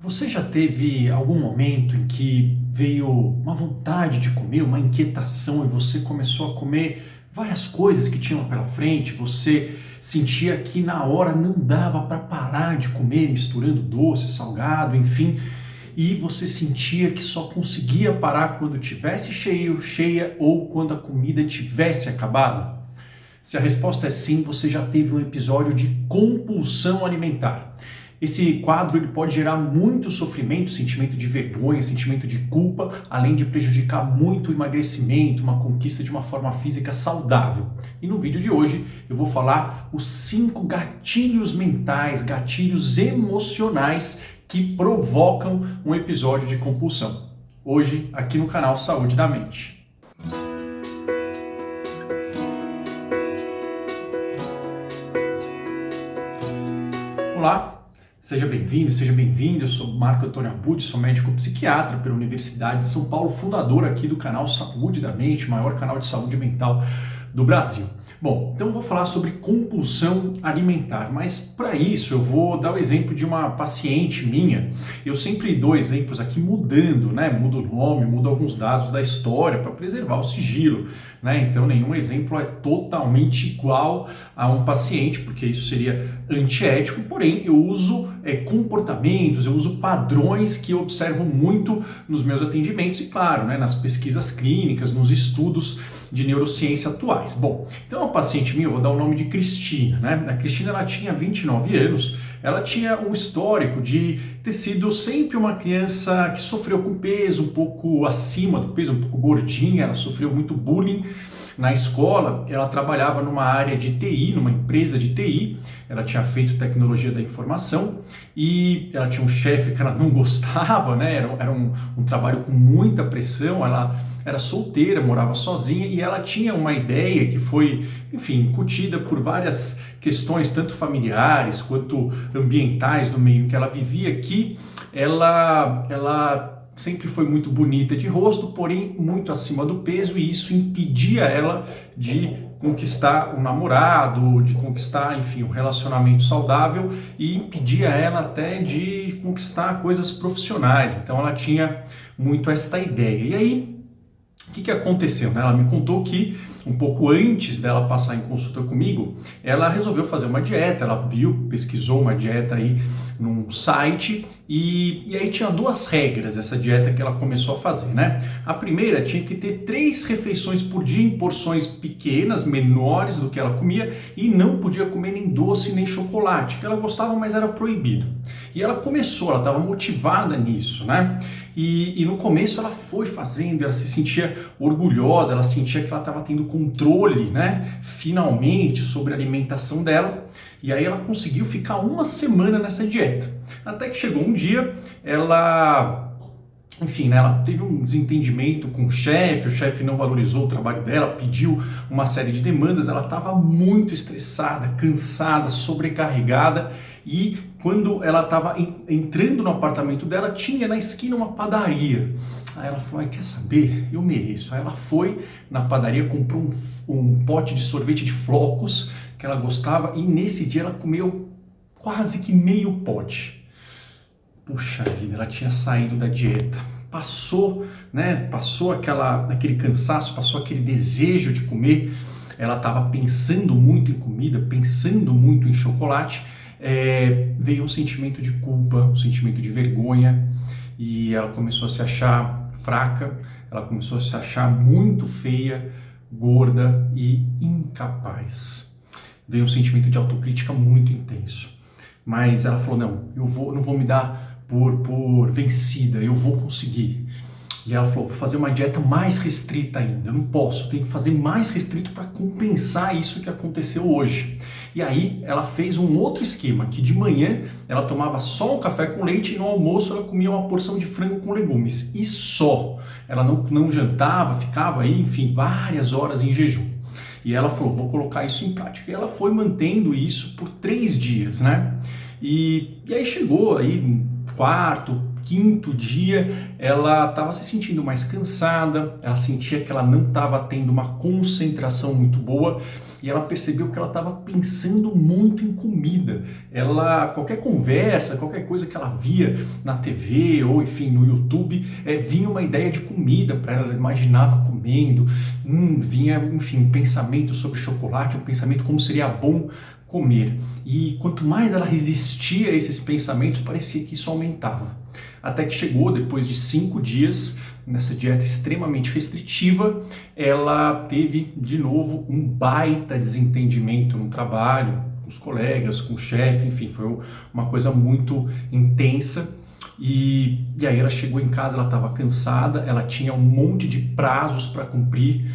Você já teve algum momento em que veio uma vontade de comer, uma inquietação e você começou a comer várias coisas que tinham pela frente? Você sentia que na hora não dava para parar de comer, misturando doce, salgado, enfim, e você sentia que só conseguia parar quando tivesse cheio, cheia ou quando a comida tivesse acabado? Se a resposta é sim, você já teve um episódio de compulsão alimentar. Esse quadro ele pode gerar muito sofrimento, sentimento de vergonha, sentimento de culpa, além de prejudicar muito o emagrecimento, uma conquista de uma forma física saudável. E no vídeo de hoje eu vou falar os 5 gatilhos mentais, gatilhos emocionais que provocam um episódio de compulsão. Hoje, aqui no canal Saúde da Mente. Olá! Seja bem-vindo, seja bem-vindo. Eu sou Marco Antônio Abud, sou médico psiquiatra pela Universidade de São Paulo, fundador aqui do canal Saúde da Mente, maior canal de saúde mental do Brasil. Bom, então eu vou falar sobre compulsão alimentar, mas para isso eu vou dar o exemplo de uma paciente minha. Eu sempre dou exemplos aqui mudando, né? Mudo o nome, mudo alguns dados da história para preservar o sigilo, né? Então nenhum exemplo é totalmente igual a um paciente, porque isso seria antiético, porém eu uso comportamentos, eu uso padrões que eu observo muito nos meus atendimentos e claro, né, nas pesquisas clínicas, nos estudos de neurociência atuais. Bom, então uma paciente minha, eu vou dar o nome de Cristina, né? A Cristina ela tinha 29 anos, ela tinha um histórico de ter sido sempre uma criança que sofreu com peso, um pouco acima do peso, um pouco gordinha, ela sofreu muito bullying na escola. Ela trabalhava numa área de TI, numa empresa de TI, ela tinha feito tecnologia da informação e ela tinha um chefe que ela não gostava, né? Era um trabalho com muita pressão, ela era solteira, morava sozinha e ela tinha uma ideia que foi, enfim, incutida por várias questões, tanto familiares quanto ambientais do meio em que ela vivia, que ela sempre foi muito bonita de rosto, porém muito acima do peso, e isso impedia ela de conquistar um namorado, de conquistar, enfim, um relacionamento saudável, e impedia ela até de conquistar coisas profissionais. Então ela tinha muito esta ideia. E aí, o que aconteceu, né? Ela me contou que um pouco antes dela passar em consulta comigo, ela resolveu fazer uma dieta, ela pesquisou uma dieta aí num site e aí tinha 2 regras essa dieta que ela começou a fazer, né? A primeira tinha que ter 3 refeições por dia em porções pequenas, menores do que ela comia, e não podia comer nem doce nem chocolate, que ela gostava, mas era proibido. E ela estava motivada nisso, né? E no começo ela foi fazendo, ela se sentia orgulhosa, ela sentia que ela estava tendo controle, né, finalmente, sobre a alimentação dela, e aí ela conseguiu ficar uma semana nessa dieta, até que chegou um dia, enfim, né, ela teve um desentendimento com o chefe não valorizou o trabalho dela, pediu uma série de demandas, ela estava muito estressada, cansada, sobrecarregada, e quando ela estava entrando no apartamento dela, tinha na esquina uma padaria. Aí ela falou, quer saber? Eu mereço. Aí ela foi na padaria, comprou um pote de sorvete de flocos que ela gostava, e nesse dia ela comeu quase que meio pote. Puxa vida, ela tinha saído da dieta. Passou aquele cansaço, passou aquele desejo de comer. Ela estava pensando muito em comida, pensando muito em chocolate. Veio um sentimento de culpa, um sentimento de vergonha, e ela começou a se achar fraca, ela começou a se achar muito feia, gorda e incapaz. Veio um sentimento de autocrítica muito intenso. Mas ela falou, não vou me dar por vencida, eu vou conseguir. E ela falou, vou fazer uma dieta mais restrita ainda, eu não posso, tenho que fazer mais restrito para compensar isso que aconteceu hoje. E aí ela fez um outro esquema, que de manhã ela tomava só um café com leite e no almoço ela comia uma porção de frango com legumes, e só. Ela não jantava, ficava aí, enfim, várias horas em jejum. E ela falou, vou colocar isso em prática. E ela foi mantendo isso por 3 dias, né? E aí chegou aí quarto, quinto dia, ela estava se sentindo mais cansada, ela sentia que ela não estava tendo uma concentração muito boa e ela percebeu que ela estava pensando muito em comida. Qualquer conversa, qualquer coisa que ela via na TV ou enfim no YouTube, vinha uma ideia de comida para ela imaginava comendo, vinha enfim um pensamento sobre chocolate, um pensamento como seria bom comer. E quanto mais ela resistia a esses pensamentos, parecia que isso aumentava. Até que chegou, depois de 5 dias, nessa dieta extremamente restritiva, ela teve de novo um baita desentendimento no trabalho, com os colegas, com o chefe, enfim, foi uma coisa muito intensa. E aí ela chegou em casa, ela estava cansada, ela tinha um monte de prazos para cumprir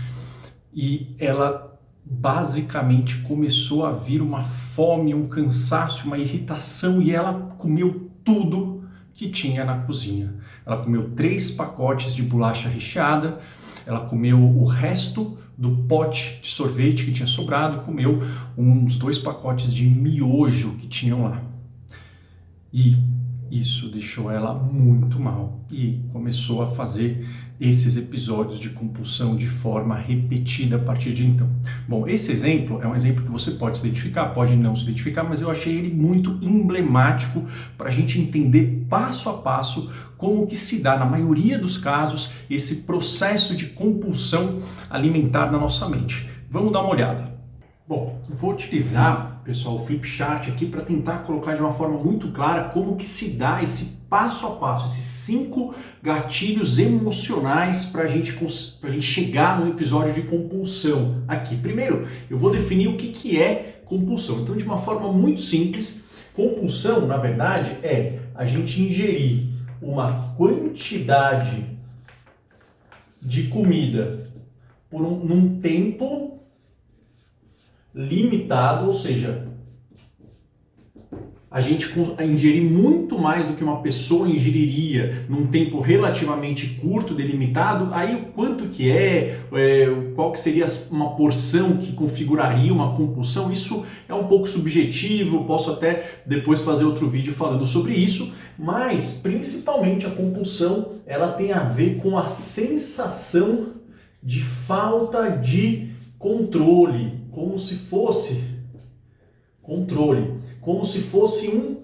e ela basicamente começou a vir uma fome, um cansaço, uma irritação e ela comeu tudo que tinha na cozinha. Ela comeu 3 pacotes de bolacha recheada, ela comeu o resto do pote de sorvete que tinha sobrado, comeu uns 2 pacotes de miojo que tinham lá. E isso deixou ela muito mal e começou a fazer esses episódios de compulsão de forma repetida a partir de então. Bom, esse exemplo é um exemplo que você pode se identificar, pode não se identificar, mas eu achei ele muito emblemático para a gente entender passo a passo como que se dá, na maioria dos casos, esse processo de compulsão alimentar na nossa mente. Vamos dar uma olhada. Bom, vou utilizar, pessoal, o flipchart aqui para tentar colocar de uma forma muito clara como que se dá esse passo a passo, esses 5 gatilhos emocionais para a gente chegar no episódio de compulsão aqui. Primeiro, eu vou definir o que é compulsão. Então, de uma forma muito simples, compulsão, na verdade, é a gente ingerir uma quantidade de comida num tempo limitado, ou seja, a gente ingerir muito mais do que uma pessoa ingeriria num tempo relativamente curto, delimitado. Aí o quanto que qual que seria uma porção que configuraria uma compulsão, isso é um pouco subjetivo, posso até depois fazer outro vídeo falando sobre isso, mas principalmente a compulsão, ela tem a ver com a sensação de falta de controle, como se fosse um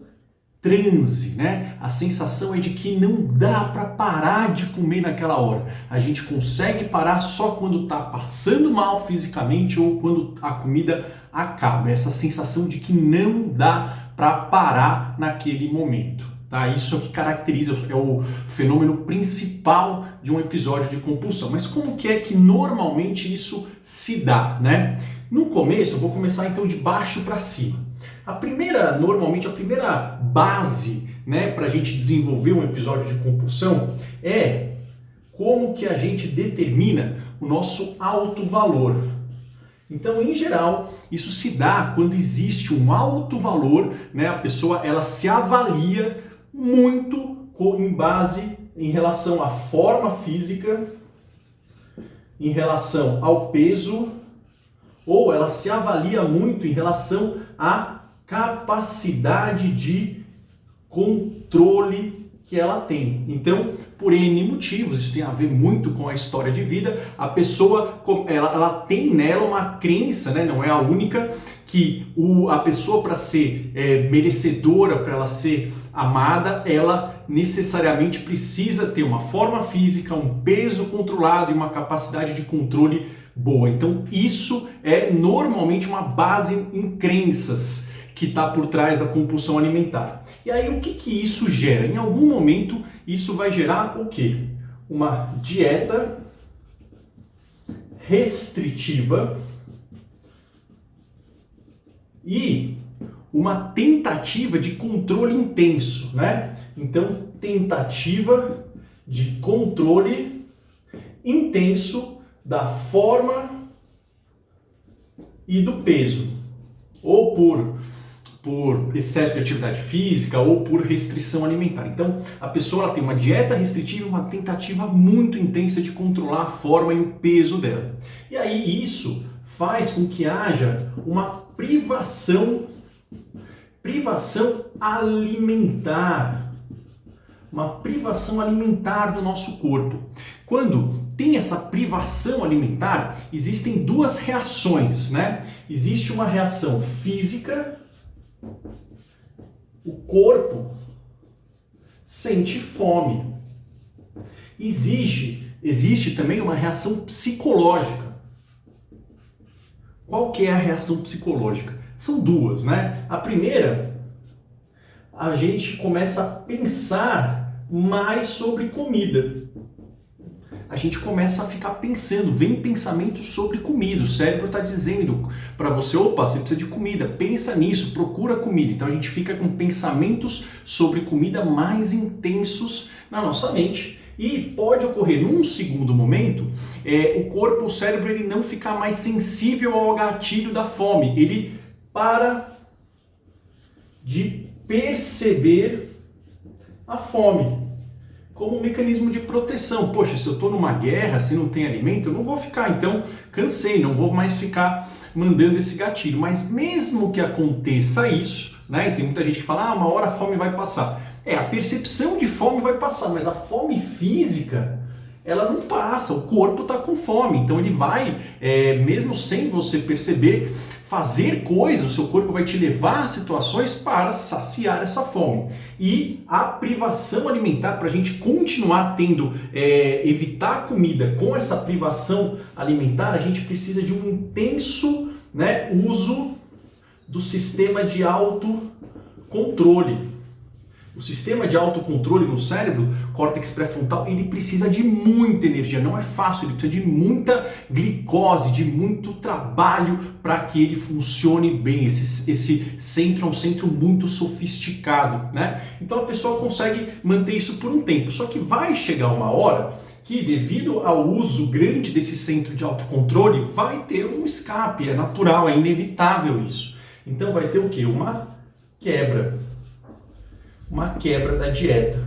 transe, né? A sensação é de que não dá para parar de comer naquela hora. A gente consegue parar só quando está passando mal fisicamente ou quando a comida acaba. Essa sensação de que não dá para parar naquele momento. Tá? Isso é o que caracteriza, é o fenômeno principal de um episódio de compulsão. Mas como que é que normalmente isso se dá, né? No começo, eu vou começar então de baixo para cima. Normalmente a primeira base, né, para a gente desenvolver um episódio de compulsão é como que a gente determina o nosso alto valor. Então, em geral, isso se dá quando existe um alto valor, né, a pessoa ela se avalia muito em relação à forma física, em relação ao peso, ou ela se avalia muito em relação à capacidade de controle que ela tem. Então, por N motivos, isso tem a ver muito com a história de vida, a pessoa, ela tem nela uma crença, né, não é a única, que a pessoa para ser merecedora, para ela ser amada, ela necessariamente precisa ter uma forma física, um peso controlado e uma capacidade de controle boa. Então, isso é normalmente uma base em crenças que está por trás da compulsão alimentar. E aí o que isso gera? Em algum momento isso vai gerar o quê? Uma dieta restritiva e uma tentativa de controle intenso, né? Então, tentativa de controle intenso da forma e do peso, ou por excesso de atividade física ou por restrição alimentar. Então, a pessoa ela tem uma dieta restritiva, uma tentativa muito intensa de controlar a forma e o peso dela. E aí isso faz com que haja uma privação alimentar. uma privação alimentar do nosso corpo. Quando tem essa privação alimentar, existem duas reações, né? Existe uma reação física, o corpo sente fome. Existe também uma reação psicológica. Qual que é a reação psicológica? São duas, né? A primeira, a gente começa a pensar mais sobre comida. A gente começa a ficar pensando, vem pensamentos sobre comida. O cérebro está dizendo para você, opa, você precisa de comida, pensa nisso, procura comida. Então a gente fica com pensamentos sobre comida mais intensos na nossa mente. E pode ocorrer num segundo momento, o corpo, o cérebro, ele não ficar mais sensível ao gatilho da fome. Ele para de perceber a fome como um mecanismo de proteção. Poxa, se eu estou numa guerra, se não tem alimento, eu não vou ficar, então cansei, não vou mais ficar mandando esse gatilho. Mas mesmo que aconteça isso, né, e tem muita gente que fala, uma hora a fome vai passar. A percepção de fome vai passar, mas a fome física, ela não passa, o corpo está com fome, então ele vai, mesmo sem você perceber, fazer coisas, o seu corpo vai te levar a situações para saciar essa fome. E a privação alimentar, para a gente continuar tendo, evitar a comida com essa privação alimentar, a gente precisa de um intenso, né, uso do sistema de autocontrole. O sistema de autocontrole no cérebro, córtex pré-frontal, ele precisa de muita energia, não é fácil, ele precisa de muita glicose, de muito trabalho para que ele funcione bem. Esse centro é um centro muito sofisticado, né? Então a pessoa consegue manter isso por um tempo, só que vai chegar uma hora que, devido ao uso grande desse centro de autocontrole, vai ter um escape, é natural, é inevitável isso. Então vai ter o quê? Uma quebra da dieta.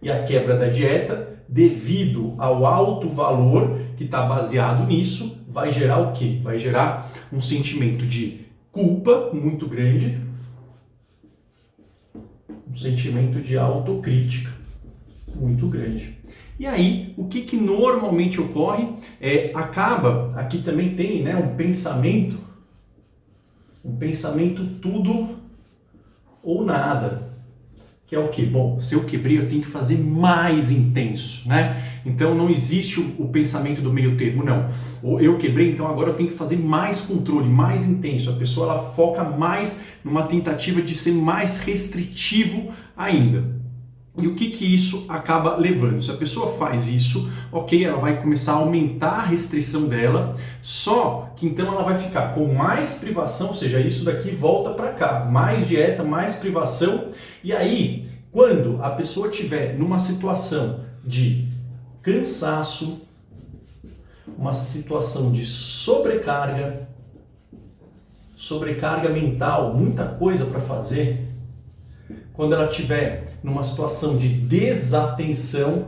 E a quebra da dieta, devido ao alto valor que está baseado nisso, vai gerar o quê? Vai gerar um sentimento de culpa muito grande, um sentimento de autocrítica muito grande. E aí, o que normalmente ocorre? Aqui também tem, né, um pensamento tudo ou nada. Que é o quê? Bom, se eu quebrei, eu tenho que fazer mais intenso, né? Então não existe o pensamento do meio termo, não. Eu quebrei, então agora eu tenho que fazer mais controle, mais intenso. A pessoa, ela foca mais numa tentativa de ser mais restritivo ainda. E o que isso acaba levando? Se a pessoa faz isso, ok, ela vai começar a aumentar a restrição dela, só que então ela vai ficar com mais privação, ou seja, isso daqui volta para cá, mais dieta, mais privação, e aí, quando a pessoa estiver numa situação de cansaço, uma situação de sobrecarga mental, muita coisa para fazer, quando ela estiver numa situação de desatenção,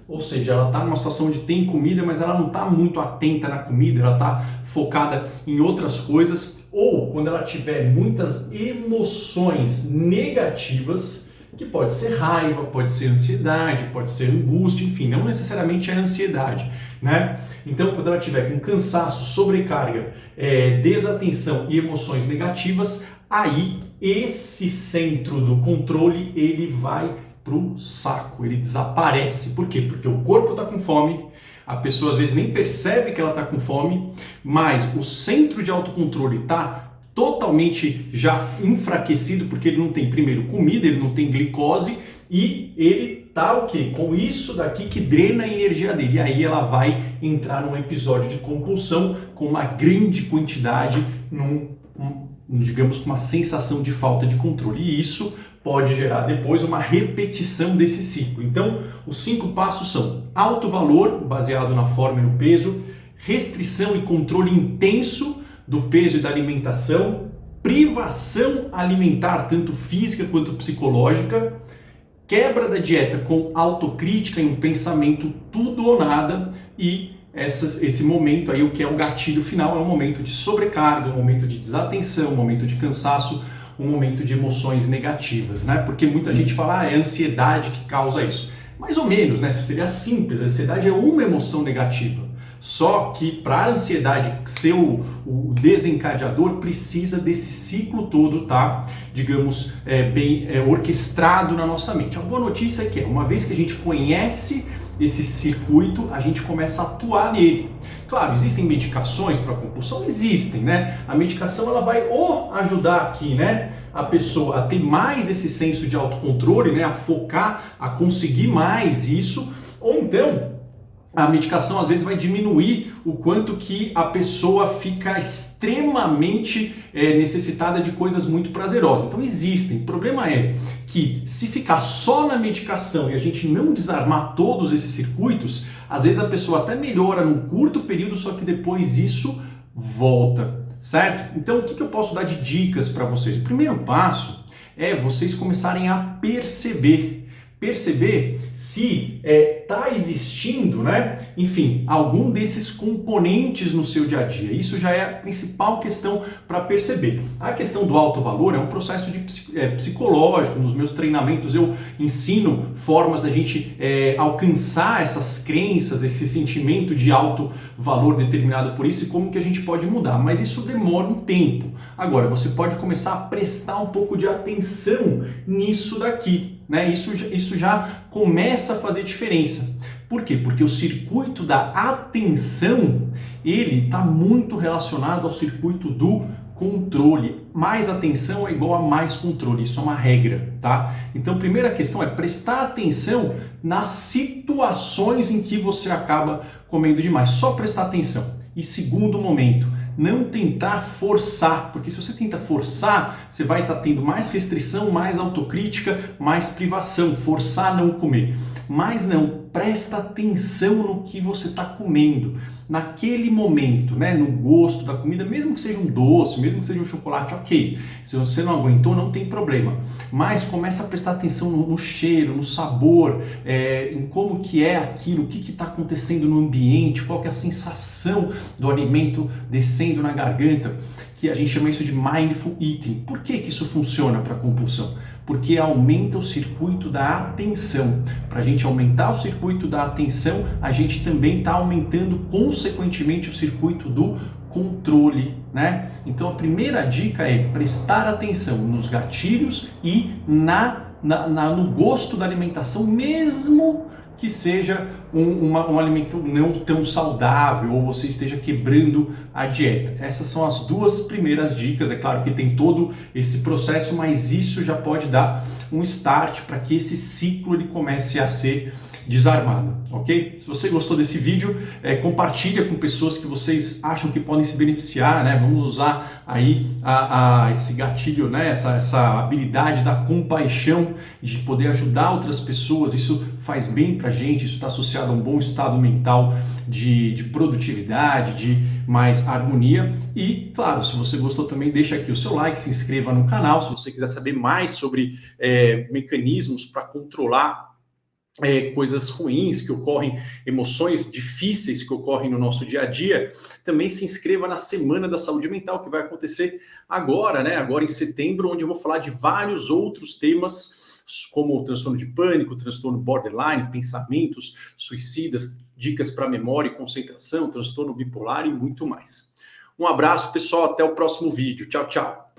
ou seja, ela está numa situação onde tem comida, mas ela não está muito atenta na comida, ela está focada em outras coisas, ou quando ela tiver muitas emoções negativas, que pode ser raiva, pode ser ansiedade, pode ser angústia, enfim, não necessariamente é ansiedade, né? Então, quando ela tiver com cansaço, sobrecarga, desatenção e emoções negativas, aí esse centro do controle, ele vai pro saco, ele desaparece. Por quê? Porque o corpo está com fome, a pessoa às vezes nem percebe que ela está com fome, mas o centro de autocontrole está totalmente já enfraquecido, porque ele não tem, primeiro, comida, ele não tem glicose, e ele tá o quê? Com isso daqui que drena a energia dele. E aí ela vai entrar num episódio de compulsão com uma grande quantidade, digamos, com uma sensação de falta de controle. E isso pode gerar depois uma repetição desse ciclo. Então, os 5 passos são alto valor, baseado na forma e no peso, restrição e controle intenso do peso e da alimentação, privação alimentar, tanto física quanto psicológica, quebra da dieta com autocrítica e um pensamento tudo ou nada, e esse momento aí, o que é o gatilho final, é um momento de sobrecarga, um momento de desatenção, um momento de cansaço, um momento de emoções negativas, né? Porque muita gente fala, é a ansiedade que causa isso. Mais ou menos, né? Seria simples, a ansiedade é uma emoção negativa. Só que para a ansiedade ser o desencadeador, precisa desse ciclo todo, tá? Digamos, bem orquestrado na nossa mente. A boa notícia é que, uma vez que a gente conhece esse circuito, a gente começa a atuar nele. Claro, existem medicações para compulsão? Existem, né? A medicação ela vai ajudar aqui, né, a pessoa a ter mais esse senso de autocontrole, né, a focar, a conseguir mais isso, ou então a medicação às vezes vai diminuir o quanto que a pessoa fica extremamente necessitada de coisas muito prazerosas. Então existem. O problema é que se ficar só na medicação e a gente não desarmar todos esses circuitos, às vezes a pessoa até melhora num curto período, só que depois isso volta, certo? Então o que eu posso dar de dicas para vocês? O primeiro passo é vocês começarem a perceber se está existindo, né? Enfim, algum desses componentes no seu dia a dia. Isso já é a principal questão para perceber. A questão do alto valor é um processo psicológico. Nos meus treinamentos eu ensino formas da gente alcançar essas crenças, esse sentimento de alto valor determinado por isso e como que a gente pode mudar. Mas isso demora um tempo. Agora, você pode começar a prestar um pouco de atenção nisso daqui, né? Isso já começa a fazer diferença. Por quê? Porque o circuito da atenção, ele está muito relacionado ao circuito do controle. Mais atenção é igual a mais controle, isso é uma regra, tá? Então, a primeira questão é prestar atenção nas situações em que você acaba comendo demais. Só prestar atenção. E segundo momento, não tentar forçar, porque se você tenta forçar, você vai estar tendo mais restrição, mais autocrítica, mais privação, forçar a não comer. Mas não, presta atenção no que você está comendo, naquele momento, né, no gosto da comida, mesmo que seja um doce, mesmo que seja um chocolate, ok. Se você não aguentou, não tem problema. Mas começa a prestar atenção no cheiro, no sabor, em como que é aquilo, o que está acontecendo no ambiente, qual que é a sensação do alimento descendo na garganta, que a gente chama isso de mindful eating. Por que isso funciona para compulsão? Porque aumenta o circuito da atenção. Para a gente aumentar o circuito da atenção, a gente também está aumentando consequentemente o circuito do controle, né? Então a primeira dica é prestar atenção nos gatilhos e no gosto da alimentação, mesmo que seja um alimento não tão saudável ou você esteja quebrando a dieta. Essas são as duas primeiras dicas. É claro que tem todo esse processo, mas isso já pode dar um start para que esse ciclo ele comece a ser desarmado, ok? Se você gostou desse vídeo, compartilha com pessoas que vocês acham que podem se beneficiar, né? Vamos usar aí esse gatilho, né? Essa habilidade da compaixão, de poder ajudar outras pessoas. Isso faz bem pra gente, isso está associado a um bom estado mental de produtividade, de mais harmonia. E, claro, se você gostou também, deixa aqui o seu like, se inscreva no canal. Se você quiser saber mais sobre mecanismos para controlar coisas ruins que ocorrem, emoções difíceis que ocorrem no nosso dia a dia, também se inscreva na Semana da Saúde Mental, que vai acontecer agora, né? Agora em setembro, onde eu vou falar de vários outros temas, como o transtorno de pânico, transtorno borderline, pensamentos suicidas, dicas para memória e concentração, transtorno bipolar e muito mais. Um abraço, pessoal, até o próximo vídeo. Tchau, tchau.